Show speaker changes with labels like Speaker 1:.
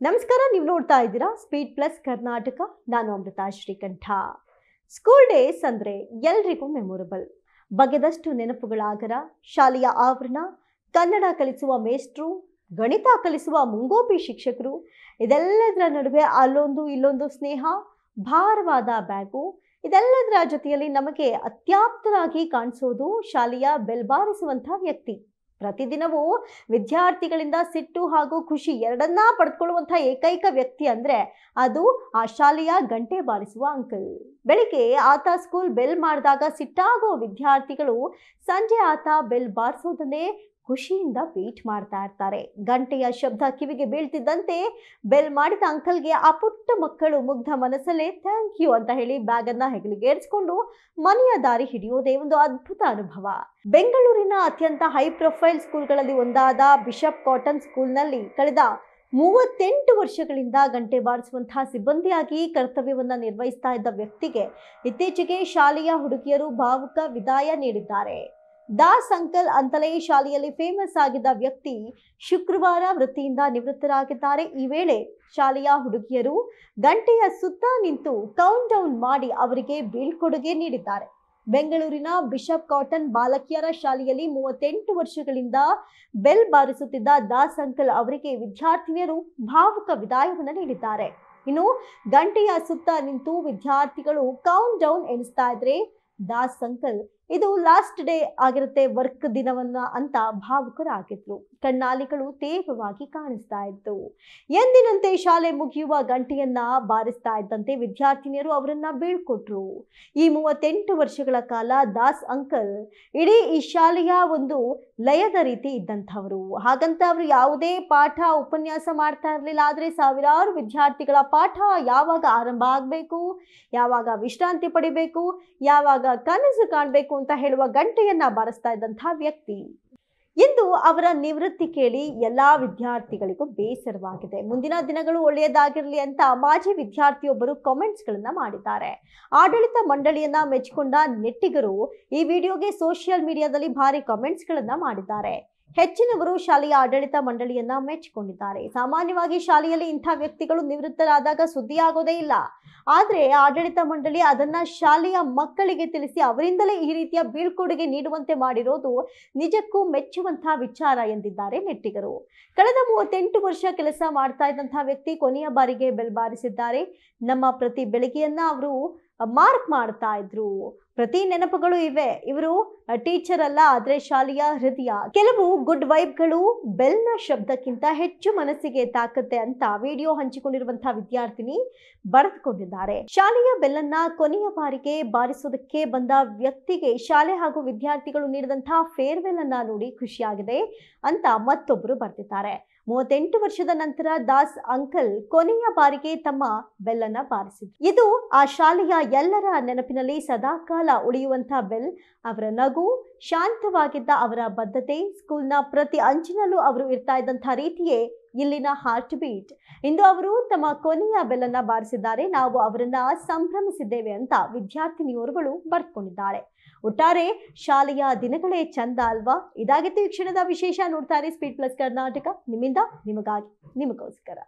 Speaker 1: ನಮಸ್ಕಾರ, ನೀವು ನೋಡ್ತಾ ಇದ್ದೀರಾ ಸ್ಪೀಡ್ ಪ್ಲಸ್ ಕರ್ನಾಟಕ. ನಾನು ಅಮೃತ ಶ್ರೀಕಂಠ. ಸ್ಕೂಲ್ ಡೇಸ್ ಅಂದ್ರೆ ಎಲ್ರಿಗೂ ಮೆಮೊರಬಲ್. ಬಗೆದಷ್ಟು ನೆನಪುಗಳಾಗರ, ಶಾಲೆಯ ಆವರಣ, ಕನ್ನಡ ಕಲಿಸುವ ಮೇಷ್ಟ್ರು, ಗಣಿತ ಕಲಿಸುವ ಮುಂಗೋಪಿ ಶಿಕ್ಷಕರು, ಇದೆಲ್ಲದರ ನಡುವೆ ಅಲ್ಲೊಂದು ಇಲ್ಲೊಂದು ಸ್ನೇಹ, ಭಾರವಾದ ಬ್ಯಾಗು, ಇದೆಲ್ಲದರ ಜೊತೆಯಲ್ಲಿ ನಮಗೆ ಅತ್ಯಾಪ್ತರಾಗಿ ಕಾಣಿಸೋದು ಶಾಲೆಯ ಬೆಲ್ ಬಾರಿಸುವಂಥ ವ್ಯಕ್ತಿ. ಪ್ರತಿದಿನವೂ ವಿದ್ಯಾರ್ಥಿಗಳಿಂದ ಸಿಟ್ಟು ಹಾಗೂ ಖುಷಿ ಎರಡನ್ನಾ ಪಡೆದುಕೊಳ್ಳುವಂಥ ಏಕೈಕ ವ್ಯಕ್ತಿ ಅಂದ್ರೆ ಅದು ಆ ಶಾಲೆಯ ಗಂಟೆ ಬಾರಿಸುವ ಅಂಕಲ್. ಬೆಳಿಗ್ಗೆ ಆತ ಸ್ಕೂಲ್ ಬೆಲ್ ಮಾಡಿದಾಗ ಸಿಟ್ಟಾಗೋ ವಿದ್ಯಾರ್ಥಿಗಳು ಸಂಜೆ ಆತ ಬೆಲ್ ಬಾರಿಸೋದನ್ನೇ ಖುಷಿಯಿಂದ ವೇಟ್ ಮಾಡ್ತಾ ಇರ್ತಾರೆ. ಗಂಟೆಯ ಶಬ್ದ ಕಿವಿಗೆ ಬೀಳ್ತಿದ್ದಂತೆ ಬೆಲ್ ಮಾಡಿದ ಅಂಕಲ್ಗೆ ಆ ಪುಟ್ಟ ಮಕ್ಕಳು ಮುಗ್ಧ ಮನಸ್ಸಲ್ಲೇ ಥ್ಯಾಂಕ್ ಯು ಅಂತ ಹೇಳಿ ಬ್ಯಾಗ್ ಅನ್ನ ಹೆಗಲಿಗೇರಿಸಿಕೊಂಡು ಮನೆಯ ದಾರಿ ಹಿಡಿಯೋದೇ ಒಂದು ಅದ್ಭುತ ಅನುಭವ. ಬೆಂಗಳೂರಿನ ಅತ್ಯಂತ ಹೈ ಪ್ರೊಫೈಲ್ ಸ್ಕೂಲ್ಗಳಲ್ಲಿ ಒಂದಾದ ಬಿಷಪ್ ಕಾಟನ್ ಸ್ಕೂಲ್ನಲ್ಲಿ ಕಳೆದ 38 ವರ್ಷಗಳಿಂದ ಗಂಟೆ ಬಾರಿಸುವಂತಹ ಸಿಬ್ಬಂದಿಯಾಗಿ ಕರ್ತವ್ಯವನ್ನ ನಿರ್ವಹಿಸ್ತಾ ಇದ್ದ ವ್ಯಕ್ತಿಗೆ ಇತ್ತೀಚೆಗೆ ಶಾಲೆಯ ಹುಡುಗಿಯರು ಭಾವುಕ ವಿದಾಯ ನೀಡಿದ್ದಾರೆ. ದಾಸ್ ಅಂಕಲ್ ಅಂತಲೇ ಶಾಲೆಯಲ್ಲಿ ಫೇಮಸ್ ಆಗಿದ್ದ ವ್ಯಕ್ತಿ ಶುಕ್ರವಾರ ವೃತ್ತಿಯಿಂದ ನಿವೃತ್ತರಾಗಿದ್ದಾರೆ. ಈ ವೇಳೆ ಶಾಲೆಯ ಹುಡುಗಿಯರು ಗಂಟೆಯ ಸುತ್ತ ನಿಂತು ಕೌಂಟ್ ಡೌನ್ ಮಾಡಿ ಅವರಿಗೆ ಬೀಳ್ಕೊಡುಗೆ ನೀಡಿದ್ದಾರೆ. ಬೆಂಗಳೂರಿನ ಬಿಷಪ್ ಕಾಟನ್ ಬಾಲಕಿಯರ ಶಾಲೆಯಲ್ಲಿ 38 ವರ್ಷಗಳಿಂದ ಬೆಲ್ ಬಾರಿಸುತ್ತಿದ್ದ ದಾಸ್ ಅಂಕಲ್ ಅವರಿಗೆ ವಿದ್ಯಾರ್ಥಿನಿಯರು ಭಾವುಕ ವಿದಾಯವನ್ನು ನೀಡಿದ್ದಾರೆ. ಇನ್ನು ಗಂಟೆಯ ಸುತ್ತ ನಿಂತು ವಿದ್ಯಾರ್ಥಿಗಳು ಕೌಂಟ್ ಡೌನ್ ಎಣಿಸ್ತಾ ಇದ್ರೆ ದಾಸ್ ಅಂಕಲ್ ಇದು ಲಾಸ್ಟ್ ಡೇ ಆಗಿರುತ್ತೆ, ವರ್ಕ್ ದಿನವನ್ನ ಅಂತ ಭಾವುಕರಾಗಿದ್ರು. ಕಣ್ಣಾಲಿಗಳು ತೇವವಾಗಿ ಕಾಣಿಸ್ತಾ ಇತ್ತು. ಎಂದಿನಂತೆ ಶಾಲೆ ಮುಗಿಯುವ ಗಂಟೆಯನ್ನ ಬಾರಿಸ್ತಾ ಇದ್ದಂತೆ ವಿದ್ಯಾರ್ಥಿನಿಯರು ಅವರನ್ನ ಬೀಳ್ಕೊಟ್ರು. ಈ 38 ವರ್ಷಗಳ ಕಾಲ ದಾಸ್ ಅಂಕಲ್ ಇಡೀ ಈ ಶಾಲೆಯ ಒಂದು ಲಯದ ರೀತಿ ಇದ್ದಂಥವರು. ಹಾಗಂತ ಅವರು ಯಾವುದೇ ಪಾಠ ಉಪನ್ಯಾಸ ಮಾಡ್ತಾ ಇರಲಿಲ್ಲ. ಆದ್ರೆ ಸಾವಿರಾರು ವಿದ್ಯಾರ್ಥಿಗಳ ಪಾಠ ಯಾವಾಗ ಆರಂಭ ಆಗಬೇಕು, ಯಾವಾಗ ವಿಶ್ರಾಂತಿ ಪಡಿಬೇಕು, ಯಾವಾಗ ಕನಸು ಕಾಣಬೇಕು ಅಂತ ಹೇಳುವ ಗಂಟೆಯನ್ನ ಬಾರಿಸ್ತಾ ಇದ್ದಂತಹ ವ್ಯಕ್ತಿ. ಇಂದು ಅವರ ನಿವೃತ್ತಿ ಕೇಳಿ ಎಲ್ಲಾ ವಿದ್ಯಾರ್ಥಿಗಳಿಗೂ ಬೇಸರವಾಗಿದೆ. ಮುಂದಿನ ದಿನಗಳು ಒಳ್ಳೆಯದಾಗಿರಲಿ ಅಂತ ಮಾಜಿ ವಿದ್ಯಾರ್ಥಿಯೊಬ್ಬರು ಕಾಮೆಂಟ್ಸ್ ಗಳನ್ನ ಮಾಡಿದ್ದಾರೆ. ಆಡಳಿತ ಮಂಡಳಿಯನ್ನ ಮೆಚ್ಚಿಕೊಂಡ ನೆಟ್ಟಿಗರು ಈ ವಿಡಿಯೋಗೆ ಸೋಷಿಯಲ್ ಮೀಡಿಯಾದಲ್ಲಿ ಭಾರಿ ಕಾಮೆಂಟ್ಸ್ ಗಳನ್ನ ಮಾಡಿದ್ದಾರೆ. ಹೆಚ್ಚಿನವರು ಶಾಲೆಯ ಆಡಳಿತ ಮಂಡಳಿಯನ್ನ ಮೆಚ್ಚಿಕೊಂಡಿದ್ದಾರೆ. ಸಾಮಾನ್ಯವಾಗಿ ಶಾಲೆಯಲ್ಲಿ ಇಂಥ ವ್ಯಕ್ತಿಗಳು ನಿವೃತ್ತರಾದಾಗ ಸುದ್ದಿಯಾಗೋದೇ ಇಲ್ಲ. ಆದ್ರೆ ಆಡಳಿತ ಮಂಡಳಿ ಅದನ್ನ ಶಾಲೆಯ ಮಕ್ಕಳಿಗೆ ತಿಳಿಸಿ ಅವರಿಂದಲೇ ಈ ರೀತಿಯ ಬೀಳ್ಕೊಡುಗೆ ನೀಡುವಂತೆ ಮಾಡಿರೋದು ನಿಜಕ್ಕೂ ಮೆಚ್ಚುವಂತಹ ವಿಚಾರ ಎಂದಿದ್ದಾರೆ ನೆಟ್ಟಿಗರು. ಕಳೆದ 38 ವರ್ಷ ಕೆಲಸ ಮಾಡ್ತಾ ಇದ್ದಂತಹ ವ್ಯಕ್ತಿ ಕೊನೆಯ ಬಾರಿಗೆ ಬೆಲ್ ಬಾರಿಸಿದ್ದಾರೆ. ನಮ್ಮ ಪ್ರತಿ ಬೆಳಗ್ಗೆಯನ್ನ ಅವರು ಮಾರ್ಕ್ ಮಾಡ್ತಾ ಇದ್ರು. ಪ್ರತಿ ನೆನಪುಗಳು ಇವೆ. ಇವರು ಟೀಚರ್ ಅಲ್ಲ, ಆದ್ರೆ ಶಾಲೆಯ ಹೃದಯ. ಕೆಲವು ಗುಡ್ ವೈಬ್ಗಳು ಬೆಲ್ನ ಶಬ್ದಕ್ಕಿಂತ ಹೆಚ್ಚು ಮನಸ್ಸಿಗೆ ತಾಕತ್ತೆ ಅಂತ ವಿಡಿಯೋ ಹಂಚಿಕೊಂಡಿರುವಂತಹ ವಿದ್ಯಾರ್ಥಿನಿ ಬರೆದುಕೊಂಡಿದ್ದಾರೆ. ಶಾಲೆಯ ಬೆಲ್ಲನ್ನ ಕೊನೆಯ ಬಾರಿಗೆ ಬಾರಿಸೋದಕ್ಕೆ ಬಂದ ವ್ಯಕ್ತಿಗೆ ಶಾಲೆ ಹಾಗೂ ವಿದ್ಯಾರ್ಥಿಗಳು ನೀಡಿದಂತಹ ಫೇರ್ವೆಲ್ ಅನ್ನ ನೋಡಿ ಖುಷಿಯಾಗಿದೆ ಅಂತ ಮತ್ತೊಬ್ಬರು ಬರೆದಿದ್ದಾರೆ. 38 ವರ್ಷದ ನಂತರ ದಾಸ್ ಅಂಕಲ್ ಕೊನೆಯ ಬಾರಿಗೆ ತಮ್ಮ ಬೆಲ್ಲನ್ನ ಬಾರಿಸಿದ್ರು. ಇದು ಆ ಶಾಲೆಯ ಎಲ್ಲರ ನೆನಪಿನಲ್ಲಿ ಸದಾಕಾಲ ಉಳಿಯುವಂತಹ ಬೆಲ್. ಅವರ ನಗು, ಶಾಂತವಾಗಿದ್ದ ಅವರ ಬದ್ಧತೆ, ಸ್ಕೂಲ್ನ ಪ್ರತಿ ಅಂಚಿನಲ್ಲೂ ಅವರು ಇರ್ತಾ ಇದ್ದಂತಹ ರೀತಿಯೇ ಇಲ್ಲಿನ ಹಾರ್ಟ್ ಬೀಟ್. ಇಂದು ಅವರು ತಮ್ಮ ಕೊನೆಯ ಬೆಲ್ಲನ್ನ ಬಾರಿಸಿದ್ದಾರೆ. ನಾವು ಅವರನ್ನ ಸಂಭ್ರಮಿಸಿದ್ದೇವೆ ಅಂತ ವಿದ್ಯಾರ್ಥಿನಿಯೋರ್ವಳು ಬರ್ಕೊಂಡಿದ್ದಾಳೆ. ಒಟ್ಟಾರೆ ಶಾಲೆಯ ದಿನಗಳೇ ಚಂದ ಅಲ್ವಾ? ಇದಾಗಿತ್ತು ಈ ಕ್ಷಣದ ವಿಶೇಷ. ನೋಡ್ತಾರೆ ಸ್ಪೀಡ್ ಪ್ಲಸ್ ಕರ್ನಾಟಕ, ನಿಮ್ಮಿಂದ ನಿಮಗಾಗಿ, ನಿಮಗೋಸ್ಕರ.